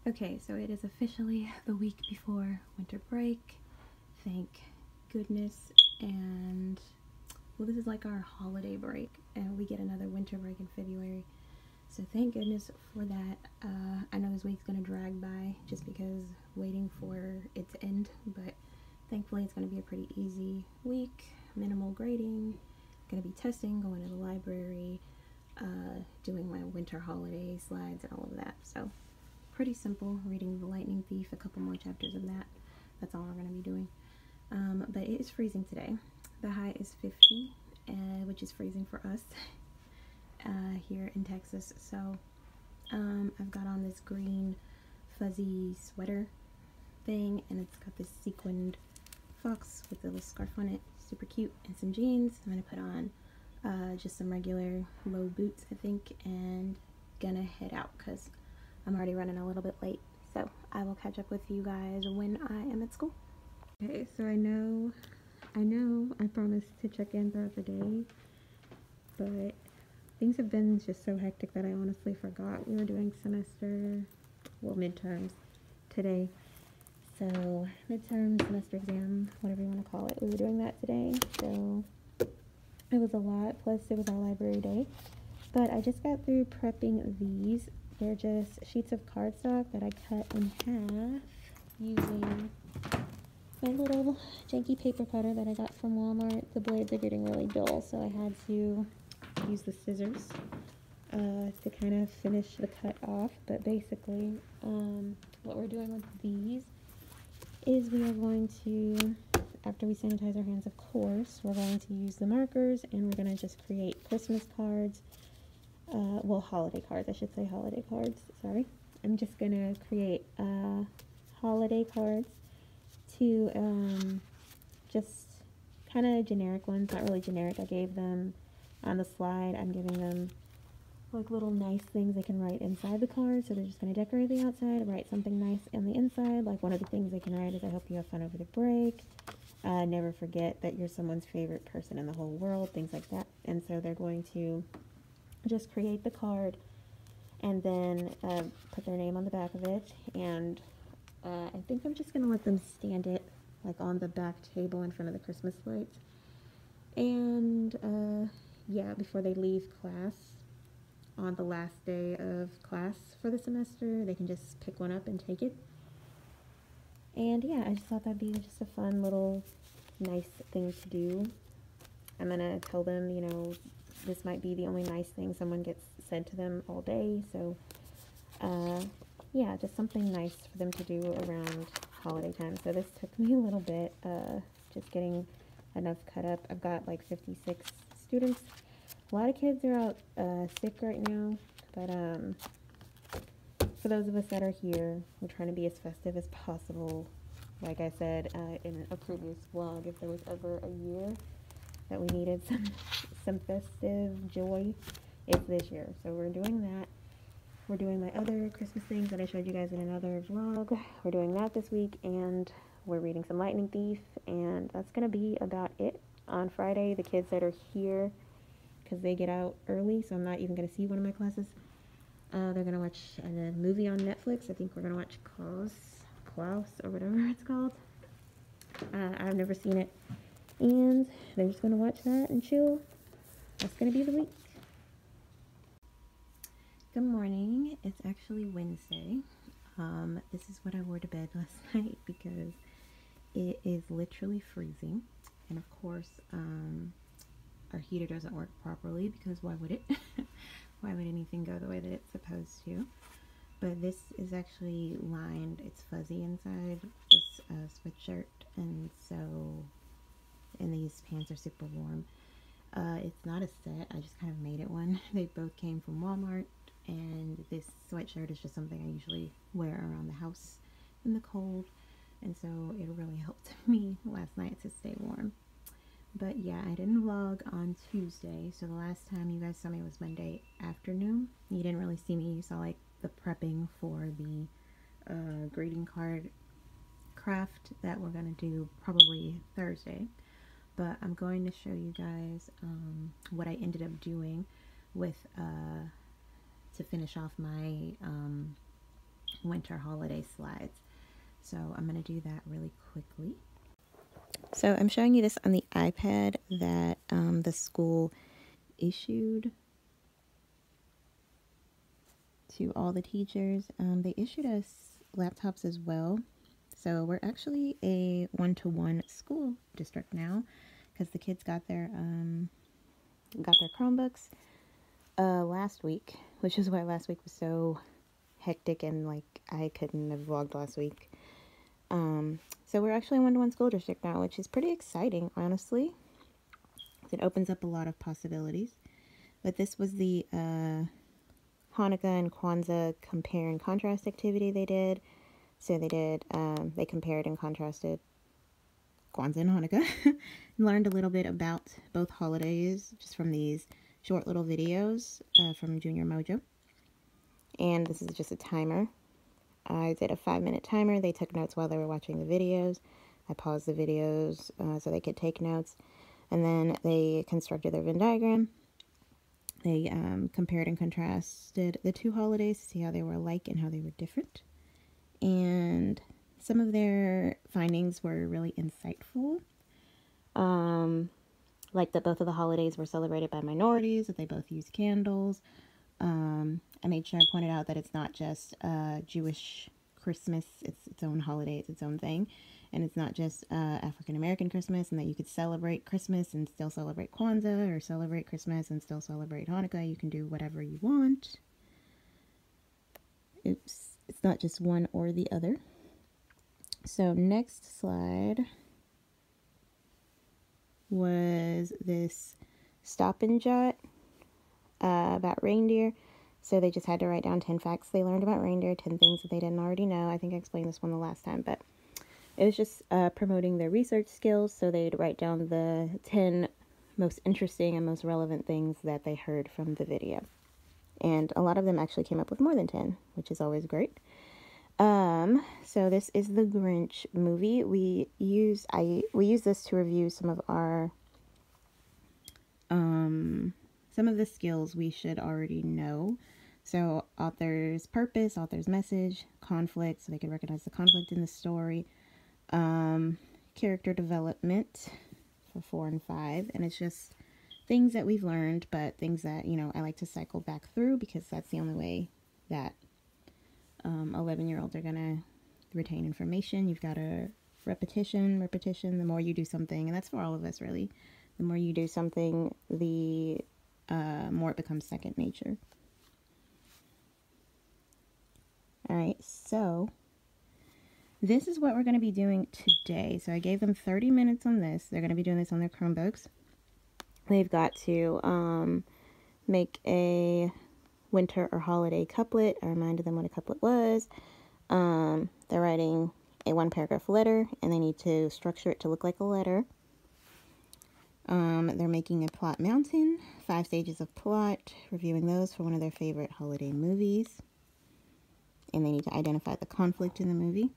Okay, so it is officially the week before winter break. Thank goodness. And well, this is like our holiday break, and we get another winter break in February. So thank goodness for that. I know this week's gonna drag by just because waiting for it to end, but thankfully it's gonna be a pretty easy week. Minimal grading, gonna be testing, going to the library, doing my winter holiday slides and all of that. So pretty simple, reading The Lightning Thief, a couple more chapters of that. That's all we're going to be doing. But it is freezing today. The high is 50, which is freezing for us here in Texas. So I've got on this green fuzzy sweater thing, and it's got this sequined fox with a little scarf on it. Super cute. And some jeans. I'm going to put on just some regular low boots, I think, and gonna head out because I'm already running a little bit late, so I will catch up with you guys when I am at school. Okay, so I know I promised to check in throughout the day, but things have been just so hectic that I honestly forgot we were doing midterms today. So midterm, semester exam, whatever you want to call it, we were doing that today, so it was a lot, plus it was our library day. But I just got through prepping these. They're just sheets of cardstock that I cut in half using my little janky paper cutter that I got from Walmart. The blades are getting really dull, so I had to use the scissors to kind of finish the cut off. But basically, what we're doing with these is we are going to, after we sanitize our hands, of course, we're going to use the markers, and we're going to just create Christmas cards. Well, holiday cards, I should say holiday cards, sorry. I'm just gonna create holiday cards to just kind of generic ones, not really generic. I gave them on the slide, I'm giving them like little nice things they can write inside the card. So they're just gonna decorate the outside, write something nice on the inside. Like one of the things they can write is, I hope you have fun over the break. Never forget that you're someone's favorite person in the whole world, things like that. And so they're going to just create the card and then put their name on the back of it, and I think I'm just gonna let them stand it like on the back table in front of the Christmas lights, and yeah, before they leave class on the last day of class for the semester, they can just pick one up and take it. And yeah, I just thought that'd be just a fun little nice thing to do. I'm gonna tell them, you know, this might be the only nice thing someone gets said to them all day, so yeah, just something nice for them to do around holiday time. So this took me a little bit, just getting enough cut up. I've got like 56 students. A lot of kids are out sick right now, but for those of us that are here, we're trying to be as festive as possible. Like I said in a previous vlog, if there was ever a year that we needed some festive joy, it's this year. So we're doing that. We're doing my other Christmas things that I showed you guys in another vlog. We're doing that this week, and we're reading some Lightning Thief, and that's gonna be about it. On Friday, the kids that are here, because they get out early, so I'm not even gonna see one of my classes, they're gonna watch a movie on Netflix. I think we're gonna watch Twas or whatever it's called. I've never seen it. And they're just gonna watch that and chill. That's gonna be the week. Good morning. It's actually Wednesday. This is what I wore to bed last night because it is literally freezing. And of course, our heater doesn't work properly, because why would it? Why would anything go the way that it's supposed to? But this is actually lined. It's fuzzy inside. It's a sweatshirt, and these pants are super warm. It's not a set. I just kind of made it one. They both came from Walmart, and this sweatshirt is just something I usually wear around the house in the cold, and so it really helped me last night to stay warm. But yeah, I didn't vlog on Tuesday, so the last time you guys saw me was Monday afternoon. You didn't really see me. You saw like the prepping for the greeting card craft that we're gonna do probably Thursday. But I'm going to show you guys what I ended up doing with to finish off my winter holiday slides. So I'm going to do that really quickly. So I'm showing you this on the iPad that the school issued to all the teachers. They issued us laptops as well. So we're actually a one-to-one school district now because the kids got their Chromebooks last week, which is why last week was so hectic and like I couldn't have vlogged last week. So we're actually a one-to-one school district now, which is pretty exciting, honestly. It opens up a lot of possibilities. But this was the Hanukkah and Kwanzaa compare and contrast activity they did. So they compared and contrasted Kwanzaa and Hanukkah and learned a little bit about both holidays just from these short little videos from Junior Mojo. And this is just a timer. I did a 5-minute timer. They took notes while they were watching the videos. I paused the videos so they could take notes. And then they constructed their Venn diagram. They compared and contrasted the two holidays to see how they were alike and how they were different. And some of their findings were really insightful. Like that both of the holidays were celebrated by minorities, that they both used candles. I made sure I pointed out that it's not just Jewish Christmas, it's its own holiday, it's its own thing. And it's not just African-American Christmas, and that you could celebrate Christmas and still celebrate Kwanzaa, or celebrate Christmas and still celebrate Hanukkah. You can do whatever you want. It's not just one or the other. So next slide was this stop and jot about reindeer. So they just had to write down 10 facts they learned about reindeer, 10 things that they didn't already know. I think I explained this one the last time, but it was just promoting their research skills. So they'd write down the 10 most interesting and most relevant things that they heard from the video. And a lot of them actually came up with more than 10, which is always great. So this is the Grinch movie. We use this to review some of our some of the skills we should already know. So author's purpose, author's message, conflict, so they can recognize the conflict in the story, character development for 4 and 5, and it's just things that we've learned, but things that, you know, I like to cycle back through because that's the only way that 11-year-olds are gonna retain information. You've got to repetition. The more you do something, and that's for all of us really, the more you do something, the more it becomes second nature. All right, so this is what we're going to be doing today. So I gave them 30 minutes on this. They're going to be doing this on their Chromebooks. They've got to make a winter or holiday couplet. I reminded them what a couplet was. They're writing a 1-paragraph letter, and they need to structure it to look like a letter. They're making a plot mountain, 5 stages of plot, reviewing those for one of their favorite holiday movies. And they need to identify the conflict in the movie.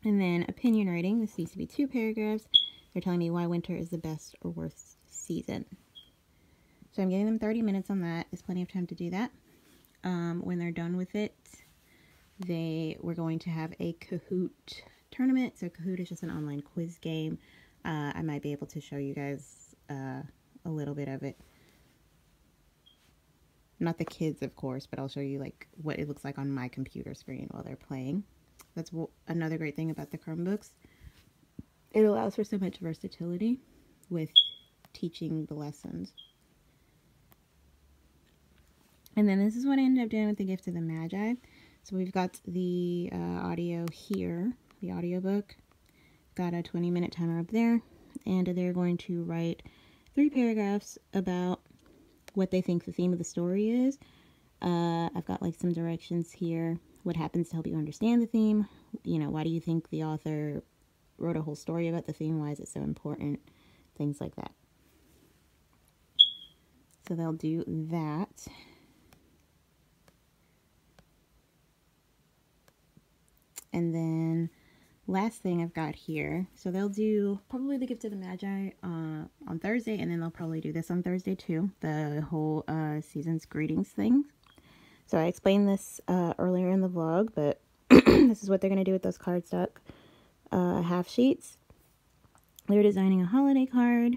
And then opinion writing. This needs to be 2 paragraphs. They're telling me why winter is the best or worst season. So I'm giving them 30 minutes on that. There's plenty of time to do that. When they're done with it, we're going to have a Kahoot tournament. So Kahoot is just an online quiz game. I might be able to show you guys a little bit of it. Not the kids, of course, but I'll show you like what it looks like on my computer screen while they're playing. That's another great thing about the Chromebooks. It allows for so much versatility with teaching the lessons. And then this is what I ended up doing with the Gift of the Magi. So we've got the audio here, the audiobook. Got a 20-minute timer up there. And they're going to write 3 paragraphs about what they think the theme of the story is. I've got like some directions here. What happens to help you understand the theme? You know, why do you think the author wrote a whole story about the theme? Why is it so important? Things like that. So they'll do that. And then last thing I've got here, so they'll do probably the Gift of the Magi on Thursday, and then they'll probably do this on Thursday too, the whole season's greetings thing. So I explained this earlier in the vlog, but this is what they're going to do with those cardstock half sheets. They're designing a holiday card.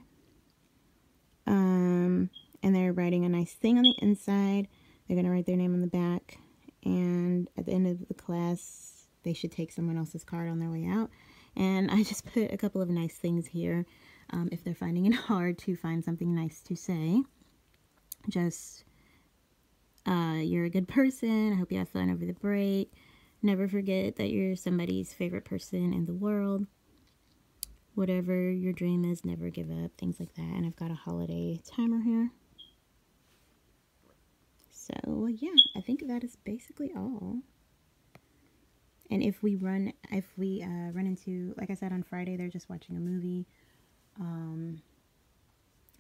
And they're writing a nice thing on the inside. They're going to write their name on the back. And at the end of the class, they should take someone else's card on their way out. And I just put a couple of nice things here. If they're finding it hard to find something nice to say. Just, you're a good person. I hope you have fun over the break. Never forget that you're somebody's favorite person in the world. Whatever your dream is, never give up. Things like that. And I've got a holiday timer here. So, yeah, I think that is basically all. And if we run into, like I said, on Friday, they're just watching a movie.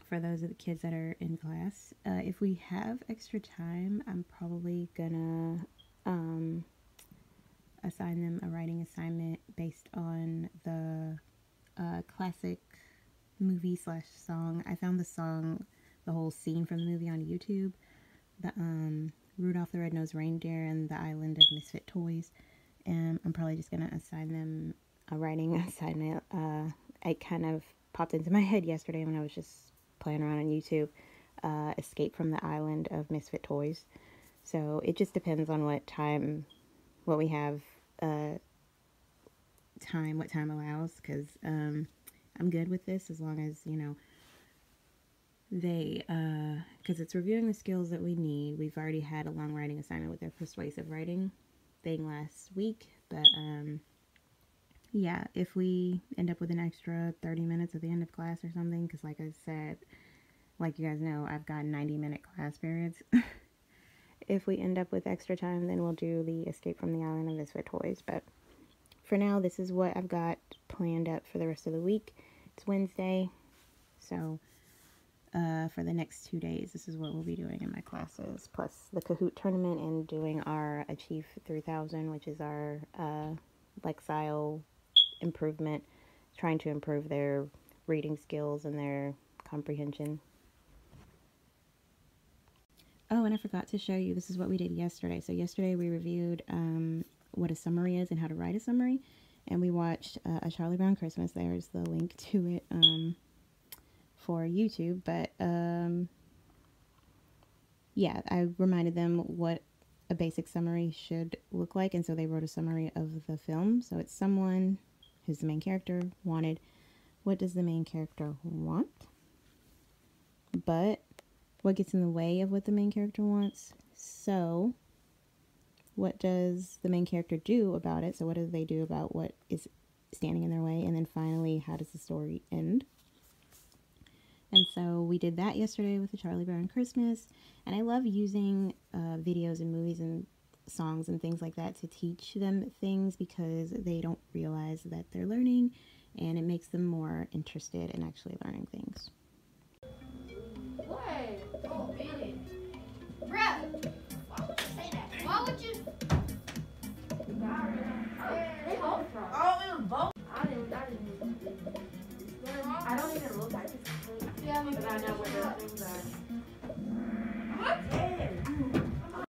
For those of the kids that are in class. If we have extra time, I'm probably gonna assign them a writing assignment based on the classic movie / song. I found the whole scene from the movie on YouTube. The Rudolph the Red-Nosed Reindeer and the Island of Misfit Toys. And I'm probably just going to assign them a writing assignment. It kind of popped into my head yesterday when I was just playing around on YouTube. Escape from the Island of Misfit Toys. So it just depends on what we have, what time allows. Because I'm good with this as long as, you know, because it's reviewing the skills that we need. We've already had a long writing assignment with their persuasive writing thing last week, but yeah, if we end up with an extra 30 minutes at the end of class or something, because like I said, like you guys know, I've got 90-minute class periods. If we end up with extra time, then we'll do the Escape from the Island of Misfit Toys. But for now, this is what I've got planned up for the rest of the week. It's Wednesday, so for the next 2 days, this is what we'll be doing in my classes, plus the Kahoot tournament and doing our Achieve 3000, which is our Lexile improvement, trying to improve their reading skills and their comprehension. Oh, and I forgot to show you, this is what we did yesterday. So yesterday we reviewed what a summary is and how to write a summary, and we watched A Charlie Brown Christmas. There's the link to it for YouTube, but yeah, I reminded them what a basic summary should look like, and so they wrote a summary of the film. So it's someone who's the main character wanted, what does the main character want, but what gets in the way of what the main character wants, so what does the main character do about it, so what do they do about what is standing in their way, and then finally, how does the story end? And so we did that yesterday with the Charlie Brown Christmas. And I love using videos and movies and songs and things like that to teach them things, because they don't realize that they're learning, and it makes them more interested in actually learning things.